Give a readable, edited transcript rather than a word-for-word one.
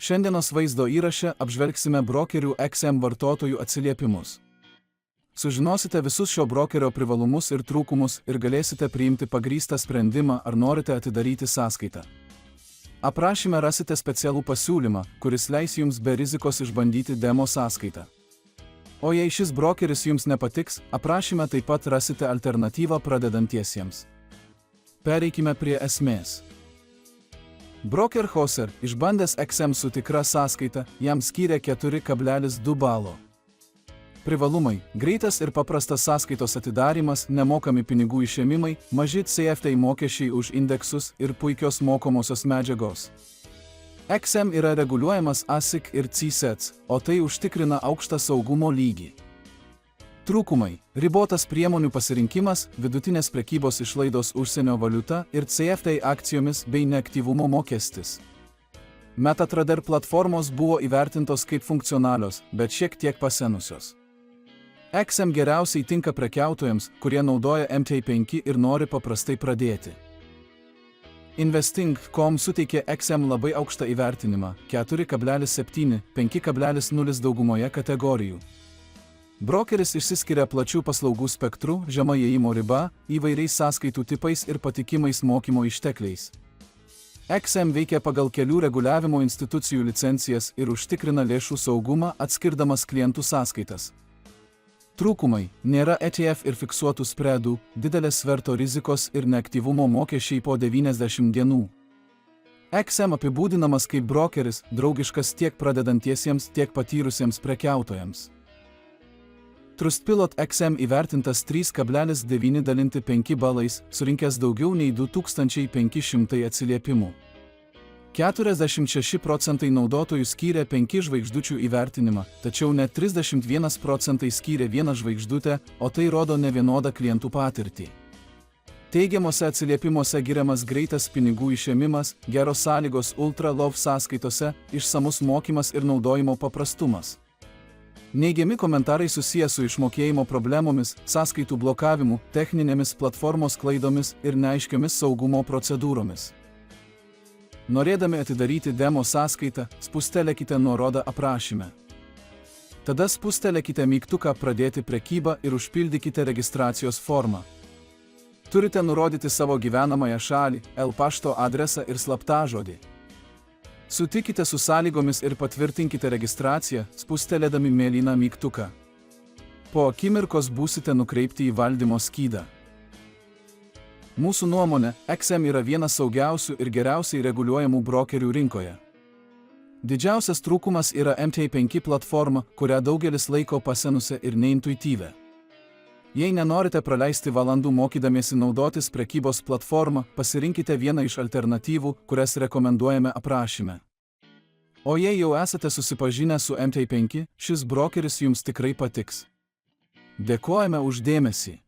Šiandienos vaizdo įraše apžvelgsime brokerių XM vartotojų atsiliepimus. Sužinosite visus šio brokerio privalumus ir trūkumus ir galėsite priimti pagrįstą sprendimą, ar norite atidaryti sąskaitą. Aprašyme rasite specialų pasiūlymą, kuris leis jums be rizikos išbandyti demo sąskaitą. O jei šis brokeris jums nepatiks, aprašyme taip pat rasite alternatyvą pradedantiesiems. Pereikime prie esmės. Broker Hoser, išbandęs XM su tikra sąskaita, jam skyrė 4,2 balo. Privalumai – greitas ir paprastas sąskaitos atidarimas, nemokami pinigų išėmimai, maži CFT mokesčiai už indeksus ir puikios mokomosios medžiagos. XM yra reguliuojamas ASIC ir CSETS, o tai užtikrina aukštą saugumo lygį. Trūkumai – ribotas priemonių pasirinkimas, vidutinės prekybos išlaidos užsienio valiuta ir CFT akcijomis bei neaktyvumo mokestis. MetaTrader platformos buvo įvertintos kaip funkcionalios, bet šiek tiek pasenusios. XM geriausiai tinka prekiautojams, kurie naudoja MT5 ir nori paprastai pradėti. Investing.com suteikė XM labai aukštą įvertinimą – 4,7, 5,0 daugumoje kategorijų. Brokeris išsiskiria plačių paslaugų spektru, žema įėjimo riba, įvairiais sąskaitų tipais ir patikimais mokymo ištekliais. XM veikia pagal kelių reguliavimo institucijų licencijas ir užtikrina lėšų saugumą, atskirdamas klientų sąskaitas. Trūkumai – nėra ETF ir fiksuotų spredų, didelės sverto rizikos ir neaktyvumo mokesčiai po 90 dienų. XM apibūdinamas kaip brokeris, draugiškas tiek pradedantiesiems, tiek patyrusiems prekiautojams. Trustpilot XM įvertintas 3,9 dalinti 5 balais, surinkęs daugiau nei 2500 atsiliepimų. 46% naudotojų skyrė 5 žvaigždučių įvertinimą, tačiau net 31% skyrė 1 žvaigždutę, o tai rodo nevienodą klientų patirtį. Teigiamuose atsiliepimuose giriamas greitas pinigų išėmimas, geros sąlygos ultra low sąskaitose, išsamus mokymas ir naudojimo paprastumas. Neigiami komentarai susiję su išmokėjimo problemomis, sąskaitų blokavimu, techninėmis platformos klaidomis ir neaiškiomis saugumo procedūromis. Norėdami atidaryti demo sąskaitą, spustelėkite nuorodą aprašyme. Tada spustelėkite mygtuką Pradėti prekybą ir užpildykite registracijos formą. Turite nurodyti savo gyvenamąją šalį, pašto adresą ir slaptažodį. Sutikite su sąlygomis ir patvirtinkite registraciją, spustelėdami mėlyną mygtuką. Po akimirkos būsite nukreipti į valdymo skydą. Mūsų nuomone, XM yra vienas saugiausių ir geriausiai reguliuojamų brokerių rinkoje. Didžiausias trūkumas yra MT5 platforma, kurią daugelis laiko pasenusią ir neintuityvę. Jei nenorite praleisti valandų mokydamiesi naudotis prekybos platformą, pasirinkite vieną iš alternatyvų, kurias rekomenduojame aprašyme. O jei jau esate susipažinę su MT5, šis brokeris jums tikrai patiks. Dėkojame už dėmesį.